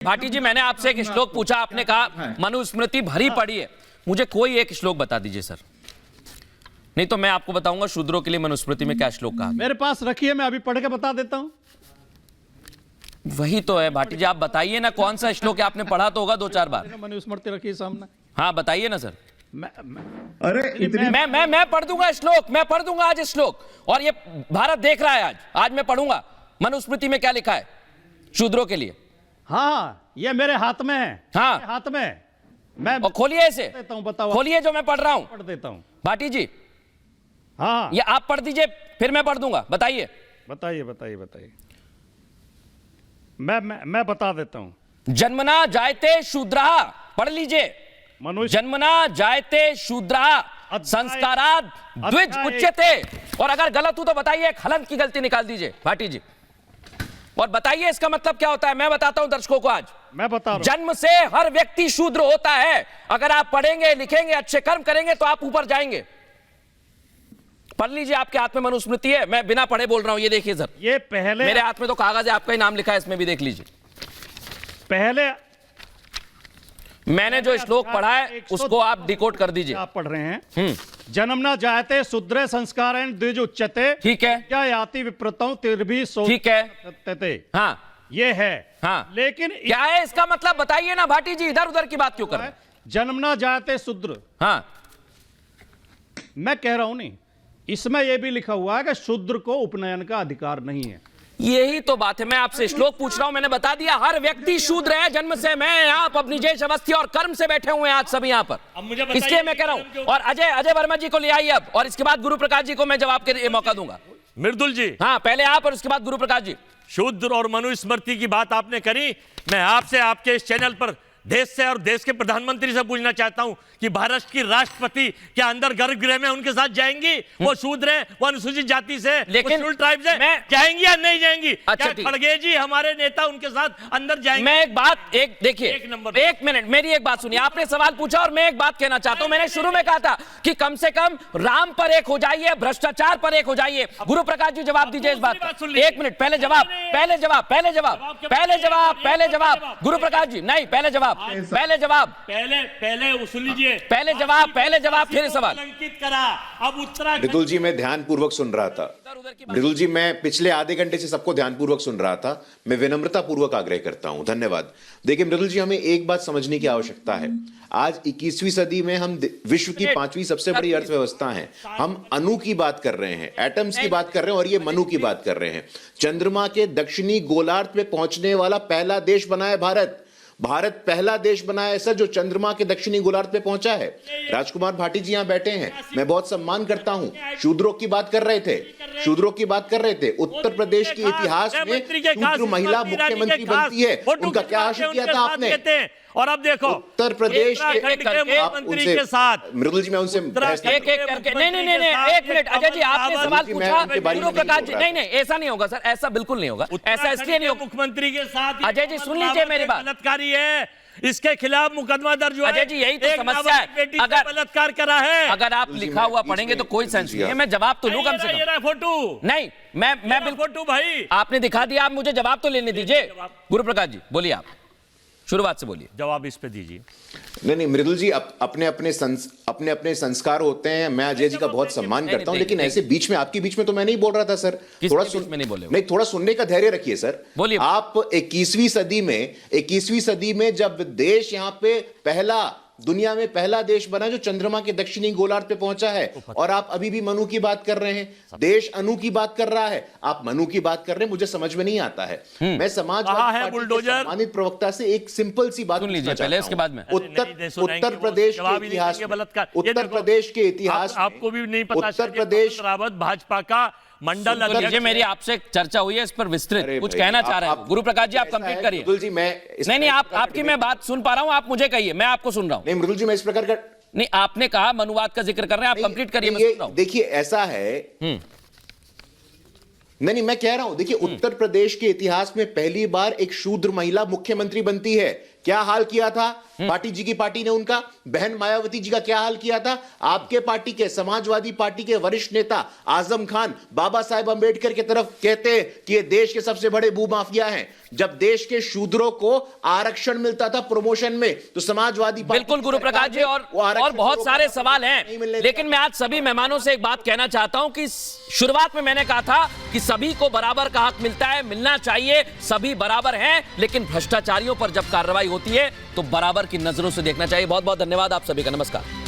भाटी जी, मैंने आपसे एक श्लोक पूछा, आपने कहा मनुस्मृति भरी पड़ी है। मुझे कोई एक श्लोक बता दीजिए सर, नहीं तो मैं आपको बताऊंगा शूद्रों के लिए मनुस्मृति में क्या श्लोक कहा। मेरे पास रखिए, मैं अभी पढ़ के बता देता हूं। वही तो है भाटी जी, आप बताइए ना कौन सा श्लोक है, आपने पढ़ा तो होगा 2-4 बार। मनुस्मृति रखिए सामने। हाँ बताइए ना सर। अरे मैं पढ़ दूंगा श्लोक, मैं पढ़ दूंगा आज श्लोक, और ये भारत देख रहा है। आज मैं पढ़ूंगा मनुस्मृति में क्या लिखा है शूद्रों के लिए। हाँ, ये मेरे हाथ में है। हाँ मेरे हाथ में मैं और खोलिए इसे, देता हूं, बताओ। खोलिए जो मैं पढ़ रहा हूं, पढ़ देता हूं। भाटी जी। हाँ, ये आप पढ़ दीजिए फिर मैं पढ़ दूंगा, बताइए। बताइए बताइए बताइए। मैं बता देता हूं। जन्मना जायते शूद्रः, पढ़ लीजिए। मनुष्य जन्मना जायते शूद्रः संस्काराद द्विज उच्यते। और अगर गलत हूं तो बताइए, एक हलंत की गलती निकाल दीजिए भाटी जी, और बताइए इसका मतलब क्या होता है। मैं बताता हूं दर्शकों को आज। मैं बता रहा हूं। जन्म से हर व्यक्ति शूद्र होता है। अगर आप पढ़ेंगे, लिखेंगे, अच्छे कर्म करेंगे तो आप ऊपर जाएंगे। पढ़ लीजिए, आपके हाथ में मनुस्मृति है, मैं बिना पढ़े बोल रहा हूं। ये देखिए सर, ये पहले मेरे हाथ में तो कागज है, आपका ही नाम लिखा है इसमें भी, देख लीजिए। पहले मैंने जो श्लोक पढ़ा है उसको आप डिकोड कर दीजिए। आप पढ़ रहे हैं, जन्मना जायते शूद्रे संस्कारेण द्विज उच्यते। ठीक है, क्या याति विप्रतौ तिर्भि सो। ठीक है, सत्यते। हाँ ये है। हाँ, लेकिन क्या है इसका मतलब बताइए ना भाटी जी, इधर उधर की बात क्यों कर रहे हैं। जन्मना जायते शूद्र, हाँ मैं कह रहा हूं नहीं, इसमें यह भी लिखा हुआ है कि शूद्र को उपनयन का अधिकार नहीं है। यही तो बात है, मैं आपसे श्लोक पूछ रहा हूं। मैंने बता दिया हर व्यक्ति शूद्र है जन्म से। मैं आप अपनी जेश अवस्थी और कर्म से बैठे हुए हैं आज सभी यहां पर, इसलिए मैं कह रहा हूं। और अजय वर्मा जी को ले आइए अब, और इसके बाद गुरु प्रकाश जी को मैं जवाब के लिए मौका दूंगा। मृदुल जी, हाँ पहले आप और उसके बाद गुरु प्रकाश जी। शूद्र और मनुस्मृति की बात आपने करी, मैं आपसे आपके इस चैनल पर देश से और देश के प्रधानमंत्री से पूछना चाहता हूं कि भारत की राष्ट्रपति क्या अंदर गर्भगृह में उनके साथ जाएंगी? वो शूद्र हैं, वो अनुसूचित जाति से, लेकिन वो ट्राइब से, जाएंगी या नहीं जाएंगी? अच्छा, क्या खड़गे जी हमारे नेता उनके साथ अंदर जाएंगे? मैं एक बात, एक देखिए, एक नंबर, एक मिनट मेरी एक बात सुनिए। आपने सवाल पूछा और मैं एक बात कहना चाहता हूं। मैंने शुरू में कहा था कि कम से कम राम पर एक हो जाइए, भ्रष्टाचार पर एक हो जाइए। गुरु प्रकाश जी जवाब दीजिए इस बात पर। एक मिनट, पहले जवाब, पहले जवाब, पहले जवाब, पहले जवाब, पहले जवाब। गुरु प्रकाश जी नहीं, पहले जवाब, पहले जवाब, पहले सुन लीजिए, पहले जवाब, पहले जवाब, फिर सवाल। करा। अब उत्तराखंड। मृदुल जी, मैं ध्यानपूर्वक सुन रहा था। मृदुल जी, मैं पिछले आधे घंटे से सबको ध्यानपूर्वक सुन रहा था। मैं विनम्रता पूर्वक आग्रह करता हूं। धन्यवाद। देखिए मृदुल जी, हमें एक बात समझने की आवश्यकता है। आज 21वीं सदी में हम विश्व की 5वीं सबसे बड़ी अर्थव्यवस्था हैं। हम अणु की बात कर रहे हैं, एटम्स की बात कर रहे हैं, और ये मनु की बात कर रहे हैं। चंद्रमा के दक्षिणी गोलार्ध पे पहुंचने वाला पहला देश बना है भारत। भारत पहला देश बना है सर जो चंद्रमा के दक्षिणी गोलार्ध पे पहुंचा है। राजकुमार भाटी जी यहां बैठे हैं, मैं बहुत सम्मान करता हूं। शूद्रों की बात कर रहे थे, शूद्रों की बात कर रहे थे। उत्तर प्रदेश के इतिहास में शूद्र महिला मुख्यमंत्री बनती है, उनका क्या हासिल किया था आपने? और अब देखो उत्तर प्रदेश के मुख्यमंत्री के साथ। मृदुल जी, मैं उनसे एक एक करके, नहीं, एक मिनट अजय जी, आपने सवाल पूछा, गुरु प्रकाश जी नहीं, ऐसा नहीं होगा सर, ऐसा बिल्कुल नहीं होगा। ऐसा इसलिए नहीं होगा, मुख्यमंत्री के साथ अजय जी सुन लीजिए मेरी बात। बलात्कारी है, इसके खिलाफ मुकदमा दर्ज हुआ है। अजय जी यही तो समस्या है, अगर बलात्कार करा है। अगर आप लिखा हुआ पढ़ेंगे तो कोई सेंस नहीं है। मैं जवाब तो लूं कम से कम। फोटो नहीं, मैं बिल्कुल फोटो भाई आपने दिखा दिया, आप मुझे जवाब तो लेने दीजिए। गुरु प्रकाश जी बोलिए, आप शुरुआत से बोलिए, जवाब इस पे दीजिए। नहीं मृदुल जी, अपने अपने संस्कार होते हैं। मैं अजय जी का बहुत सम्मान करता हूं, लेकिन ऐसे बीच में, आपके बीच में तो मैं नहीं बोल रहा था सर। थोड़ा में नहीं बोले, नहीं, थोड़ा सुनने का धैर्य रखिए सर। बोलिए। आप 21वीं सदी में जब देश यहां पे पहला, दुनिया में पहला देश बना जो चंद्रमा के दक्षिणी गोलार्ध पे पहुंचा है, और आप अभी भी मनु की बात कर रहे हैं। देश अनु की बात कर रहा है, आप मनु की बात कर रहे हैं। मुझे समझ में नहीं आता है। मैं समाजवादी पार्टी के सम्मानित प्रवक्ता से एक सिंपल सी बात सुन लीजिए पहले, इसके बाद में। उत्तर प्रदेश के इतिहास आपको भी नहीं पता, उत्तर प्रदेश रावत भाजपा का मंडल अध्यक्ष। मेरी आपसे चर्चा हुई है इस पर विस्तृत, कुछ कहना चाह रहे हैं गुरु प्रकाश जी, आप कंप्लीट करिए। मृदुल जी, मैं नहीं, आपकी मैं बात सुन पा रहा हूं, आप मुझे कहिए, मैं आपको सुन रहा हूं। नहीं मृदुल जी, मैं इस प्रकार का नहीं, आपने कहा मनुवाद का जिक्र कर रहे हैं, आप कंप्लीट करिए, मैं सुन रहा हूं। देखिए ऐसा है, नहीं मैं कह रहा हूं, देखिए उत्तर प्रदेश के इतिहास में पहली बार एक शूद्र महिला मुख्यमंत्री बनती है। क्या हाल किया था पार्टी जी की पार्टी ने उनका, बहन मायावती जी का क्या हाल किया था, आपके पार्टी के समाजवादी पार्टी के वरिष्ठ नेता आजम खान बाबा साहेब अंबेडकर की तरफ कहते हैं कि ये देश के सबसे बड़े भूमाफिया हैं। जब देश के शूद्रों को आरक्षण मिलता था प्रमोशन में तो समाजवादी पार्टी बिल्कुल गुरु प्रकाश जी, और बहुत सारे सवाल हैं, लेकिन मैं आज सभी मेहमानों से एक बात कहना चाहता हूं कि शुरुआत में मैंने कहा था कि सभी को बराबर का हक मिलता है, मिलना चाहिए, सभी बराबर हैं, लेकिन भ्रष्टाचारियों पर जब कार्रवाई होती है तो बराबर की नजरों से देखना चाहिए। बहुत बहुत धन्यवाद आप सभी का, नमस्कार।